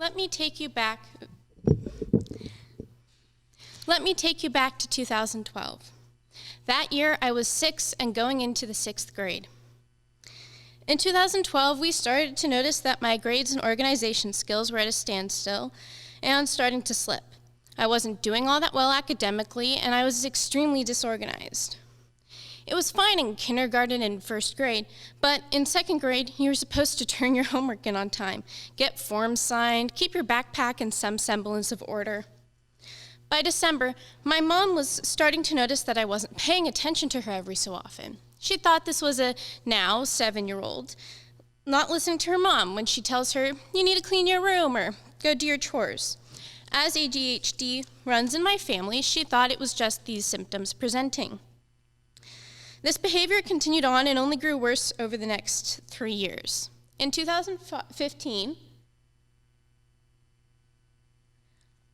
Let me take you back to 2012. That year, I was 6 and going into the 6th grade. In 2012, we started to notice that my grades and organization skills were at a standstill and starting to slip. I wasn't doing all that well academically, and I was extremely disorganized. It was fine in kindergarten and 1st grade, but in 2nd grade, you were supposed to turn your homework in on time, get forms signed, keep your backpack in some semblance of order. By December, my mom was starting to notice that I wasn't paying attention to her every so often. She thought this was a now 7-year-old not listening to her mom when she tells her, you need to clean your room or go do your chores. As ADHD runs in my family, she thought it was just these symptoms presenting. This behavior continued on and only grew worse over the next 3 years. In 2015,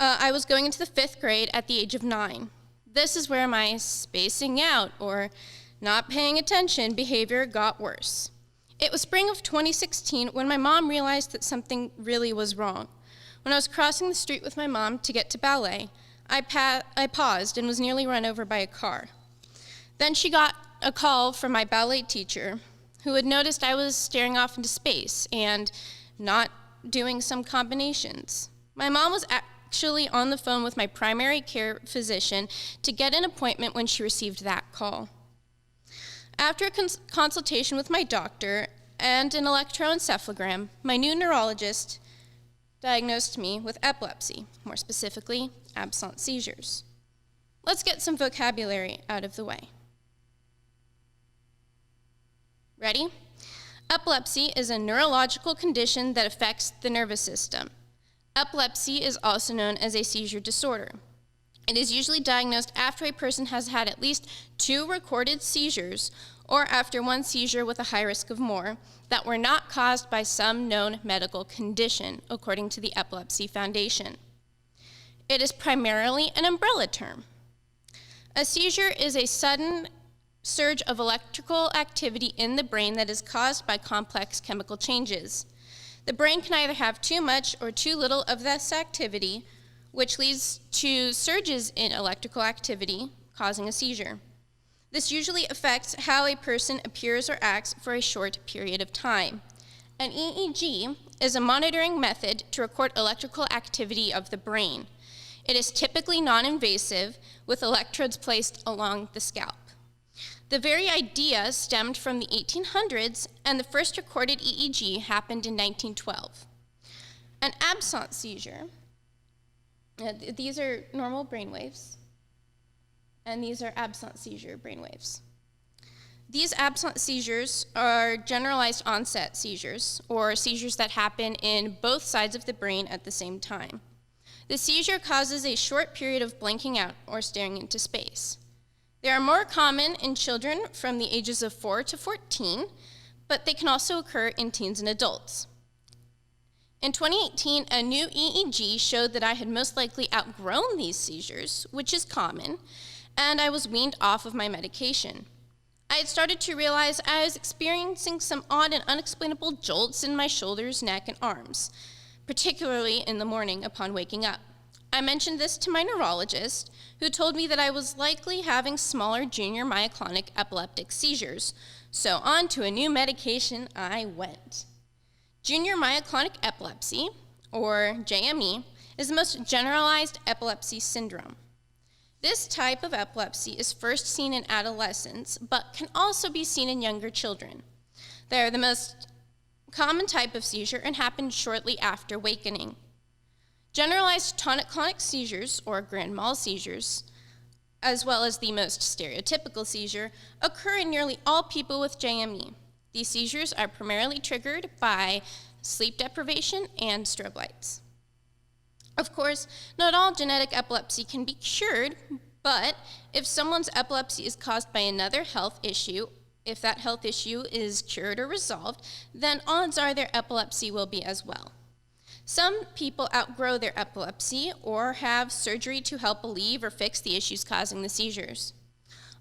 I was going into the 5th grade at the age of 9. This is where my spacing out or not paying attention behavior got worse. It was spring of 2016 when my mom realized that something really was wrong. When I was crossing the street with my mom to get to ballet, I paused and was nearly run over by a car. Then she got a call from my ballet teacher who had noticed I was staring off into space and not doing some combinations. My mom was actually on the phone with my primary care physician to get an appointment when she received that call. After a consultation with my doctor and an electroencephalogram, my new neurologist diagnosed me with epilepsy, more specifically, absence seizures. Let's get some vocabulary out of the way. Ready? Epilepsy is a neurological condition that affects the nervous system. Epilepsy is also known as a seizure disorder. It is usually diagnosed after a person has had at least 2 recorded seizures or after 1 seizure with a high risk of more that were not caused by some known medical condition, according to the Epilepsy Foundation. It is primarily an umbrella term. A seizure is a sudden surge of electrical activity in the brain that is caused by complex chemical changes. The brain can either have too much or too little of this activity, which leads to surges in electrical activity, causing a seizure. This usually affects how a person appears or acts for a short period of time. An EEG is a monitoring method to record electrical activity of the brain. It is typically non-invasive, with electrodes placed along the scalp. The very idea stemmed from the 1800s, and the first recorded EEG happened in 1912. An absence seizure, these are normal brainwaves, and these are absence seizure brainwaves. These absence seizures are generalized onset seizures, or seizures that happen in both sides of the brain at the same time. The seizure causes a short period of blanking out or staring into space. They are more common in children from the ages of 4 to 14, but they can also occur in teens and adults. In 2018, a new EEG showed that I had most likely outgrown these seizures, which is common, and I was weaned off of my medication. I had started to realize I was experiencing some odd and unexplainable jolts in my shoulders, neck, and arms, particularly in the morning upon waking up. I mentioned this to my neurologist, who told me that I was likely having smaller junior myoclonic epileptic seizures, so on to a new medication I went. Junior myoclonic epilepsy, or JME, is the most generalized epilepsy syndrome. This type of epilepsy is first seen in adolescents, but can also be seen in younger children. They are the most common type of seizure and happen shortly after awakening. Generalized tonic-clonic seizures, or grand mal seizures, as well as the most stereotypical seizure, occur in nearly all people with JME. These seizures are primarily triggered by sleep deprivation and strobe lights. Of course, not all genetic epilepsy can be cured, but if someone's epilepsy is caused by another health issue, if that health issue is cured or resolved, then odds are their epilepsy will be as well. Some people outgrow their epilepsy or have surgery to help alleviate or fix the issues causing the seizures.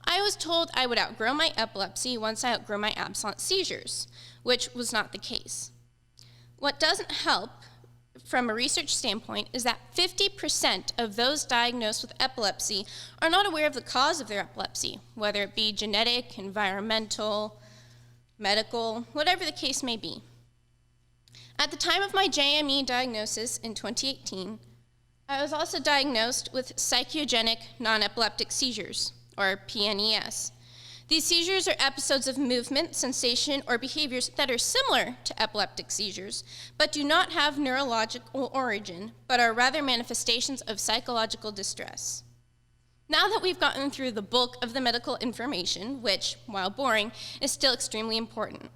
I was told I would outgrow my epilepsy once I outgrow my absence seizures, which was not the case. What doesn't help from a research standpoint is that 50% of those diagnosed with epilepsy are not aware of the cause of their epilepsy, whether it be genetic, environmental, medical, whatever the case may be. At the time of my JME diagnosis in 2018, I was also diagnosed with psychogenic non-epileptic seizures, or PNES. These seizures are episodes of movement, sensation, or behaviors that are similar to epileptic seizures, but do not have neurological origin, but are rather manifestations of psychological distress. Now that we've gotten through the bulk of the medical information, which, while boring, is still extremely important.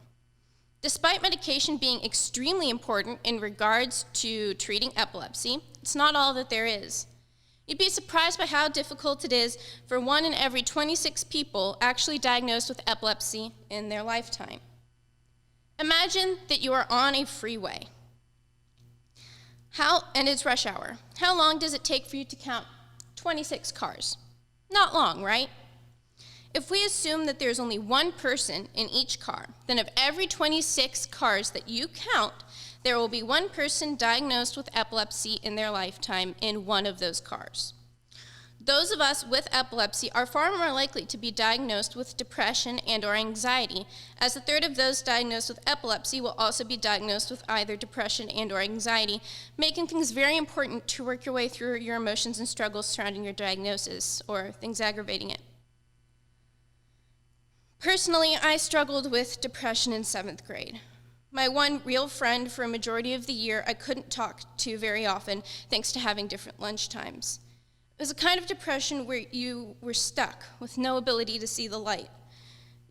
Despite medication being extremely important in regards to treating epilepsy, it's not all that there is. You'd be surprised by how difficult it is for 1 in every 26 people actually diagnosed with epilepsy in their lifetime. Imagine that you are on a freeway, and it's rush hour. How long does it take for you to count 26 cars? Not long, right? If we assume that there's only one person in each car, then of every 26 cars that you count, there will be one person diagnosed with epilepsy in their lifetime in one of those cars. Those of us with epilepsy are far more likely to be diagnosed with depression and/or anxiety, as a third of those diagnosed with epilepsy will also be diagnosed with either depression and/or anxiety, making things very important to work your way through your emotions and struggles surrounding your diagnosis, or things aggravating it. Personally, I struggled with depression in 7th grade. My one real friend for a majority of the year I couldn't talk to very often, thanks to having different lunch times. It was a kind of depression where you were stuck with no ability to see the light.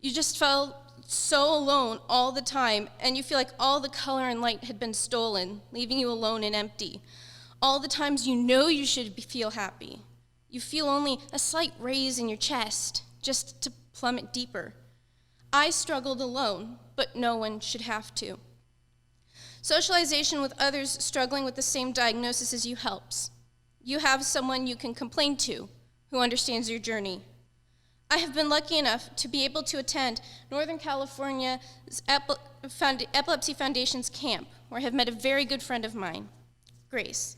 You just felt so alone all the time, and you feel like all the color and light had been stolen, leaving you alone and empty. All the times you know you should feel happy. You feel only a slight raise in your chest, just to plummet deeper. I struggled alone, but no one should have to. Socialization with others struggling with the same diagnosis as you helps. You have someone you can complain to who understands your journey. I have been lucky enough to be able to attend Northern California's Epilepsy Foundation's camp, where I have met a very good friend of mine, Grace.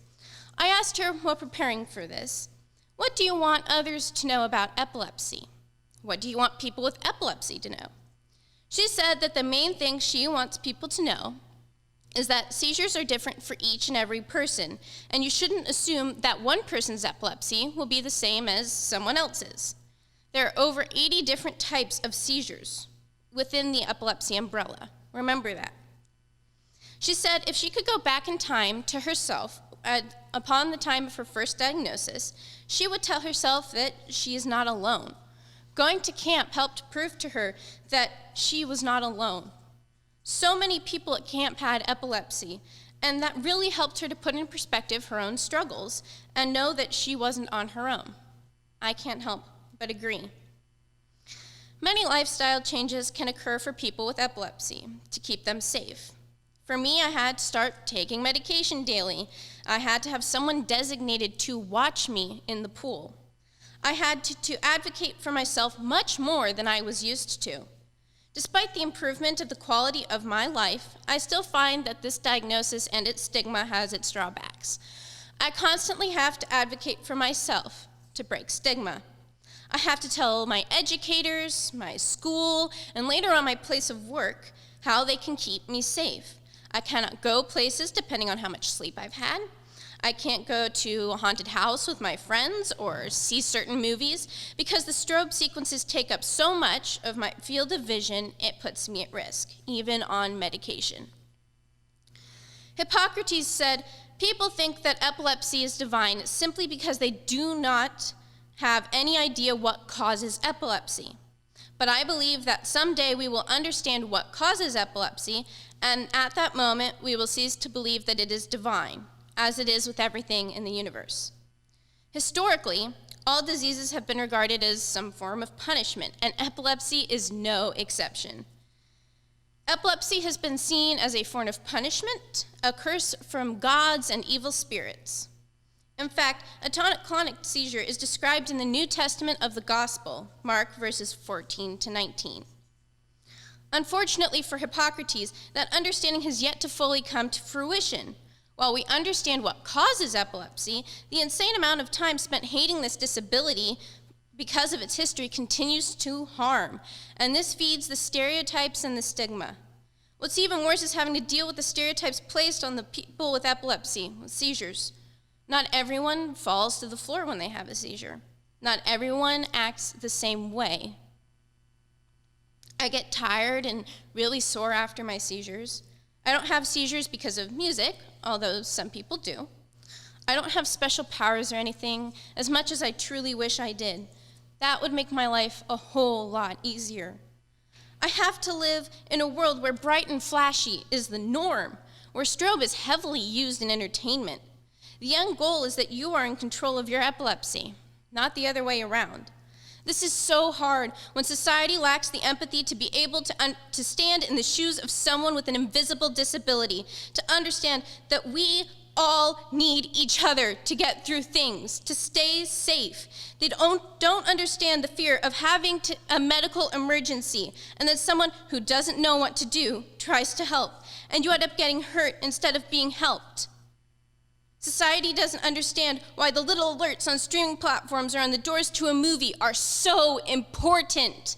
I asked her while preparing for this, what do you want others to know about epilepsy? What do you want people with epilepsy to know? She said that the main thing she wants people to know is that seizures are different for each and every person, and you shouldn't assume that one person's epilepsy will be the same as someone else's. There are over 80 different types of seizures within the epilepsy umbrella. Remember that. She said if she could go back in time to herself upon the time of her first diagnosis, she would tell herself that she is not alone. Going to camp helped prove to her that she was not alone. So many people at camp had epilepsy, and that really helped her to put in perspective her own struggles and know that she wasn't on her own. I can't help but agree. Many lifestyle changes can occur for people with epilepsy to keep them safe. For me, I had to start taking medication daily. I had to have someone designated to watch me in the pool. I had to advocate for myself much more than I was used to. Despite the improvement of the quality of my life, I still find that this diagnosis and its stigma has its drawbacks. I constantly have to advocate for myself to break stigma. I have to tell my educators, my school, and later on my place of work how they can keep me safe. I cannot go places depending on how much sleep I've had. I can't go to a haunted house with my friends or see certain movies because the strobe sequences take up so much of my field of vision, it puts me at risk, even on medication. Hippocrates said, people think that epilepsy is divine simply because they do not have any idea what causes epilepsy. But I believe that someday we will understand what causes epilepsy, and at that moment we will cease to believe that it is divine, as it is with everything in the universe. Historically, all diseases have been regarded as some form of punishment, and epilepsy is no exception. Epilepsy has been seen as a form of punishment, a curse from gods and evil spirits. In fact, a tonic-clonic seizure is described in the New Testament of the Gospel, Mark verses 14 to 19. Unfortunately for Hippocrates, that understanding has yet to fully come to fruition. While we understand what causes epilepsy, the insane amount of time spent hating this disability because of its history continues to harm, and this feeds the stereotypes and the stigma. What's even worse is having to deal with the stereotypes placed on the people with epilepsy, with seizures. Not everyone falls to the floor when they have a seizure. Not everyone acts the same way. I get tired and really sore after my seizures. I don't have seizures because of music, although some people do. I don't have special powers or anything, as much as I truly wish I did. That would make my life a whole lot easier. I have to live in a world where bright and flashy is the norm, where strobe is heavily used in entertainment. The end goal is that you are in control of your epilepsy, not the other way around. This is so hard when society lacks the empathy to be able to stand in the shoes of someone with an invisible disability, to understand that we all need each other to get through things, to stay safe. They don't understand the fear of having a medical emergency, and that someone who doesn't know what to do tries to help, and you end up getting hurt instead of being helped. Society doesn't understand why the little alerts on streaming platforms or on the doors to a movie are so important.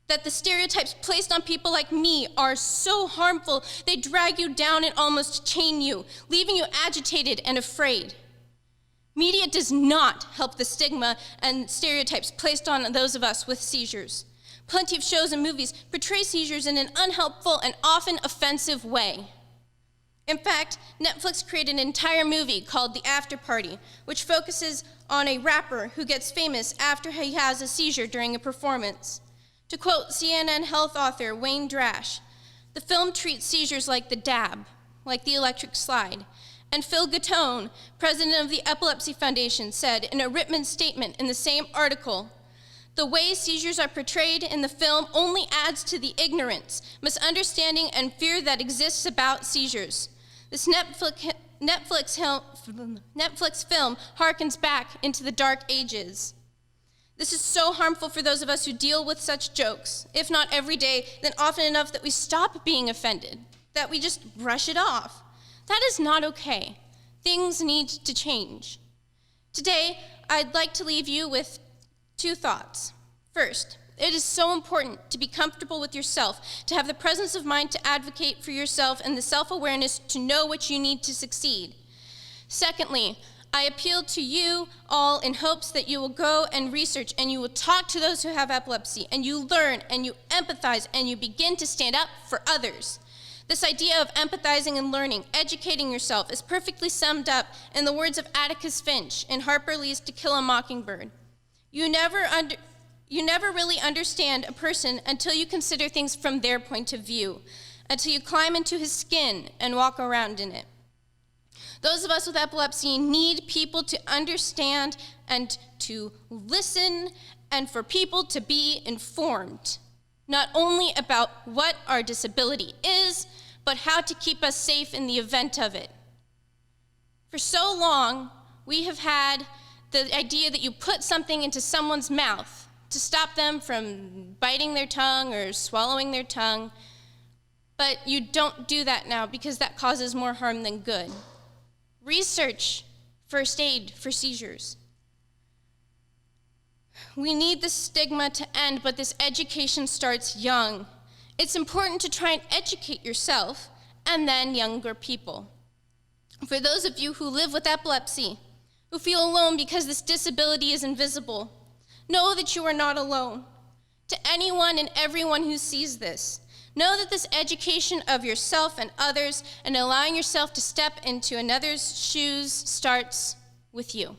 That the stereotypes placed on people like me are so harmful, they drag you down and almost chain you, leaving you agitated and afraid. Media does not help the stigma and stereotypes placed on those of us with seizures. Plenty of shows and movies portray seizures in an unhelpful and often offensive way. In fact, Netflix created an entire movie called The After Party, which focuses on a rapper who gets famous after he has a seizure during a performance. To quote CNN health author Wayne Drash, the film treats seizures like the dab, like the electric slide. And Phil Gattone, president of the Epilepsy Foundation, said in a written statement in the same article, "The way seizures are portrayed in the film only adds to the ignorance, misunderstanding, and fear that exists about seizures. This Netflix film harkens back into the dark ages." This is so harmful for those of us who deal with such jokes, if not every day, then often enough that we stop being offended, that we just brush it off. That is not okay. Things need to change. Today, I'd like to leave you with two thoughts. First, it is so important to be comfortable with yourself, to have the presence of mind to advocate for yourself and the self-awareness to know what you need to succeed. Secondly, I appeal to you all in hopes that you will go and research and you will talk to those who have epilepsy and you learn and you empathize and you begin to stand up for others. This idea of empathizing and learning, educating yourself, is perfectly summed up in the words of Atticus Finch in Harper Lee's To Kill a Mockingbird. You never really understand a person until you consider things from their point of view, until you climb into his skin and walk around in it. Those of us with epilepsy need people to understand and to listen, and for people to be informed, not only about what our disability is, but how to keep us safe in the event of it. For so long, we have had the idea that you put something into someone's mouth to stop them from biting their tongue or swallowing their tongue, but you don't do that now because that causes more harm than good. Research first aid for seizures. We need the stigma to end, but this education starts young. It's important to try and educate yourself and then younger people. For those of you who live with epilepsy, who feel alone because this disability is invisible, know that you are not alone. To anyone and everyone who sees this, know that this education of yourself and others and allowing yourself to step into another's shoes starts with you.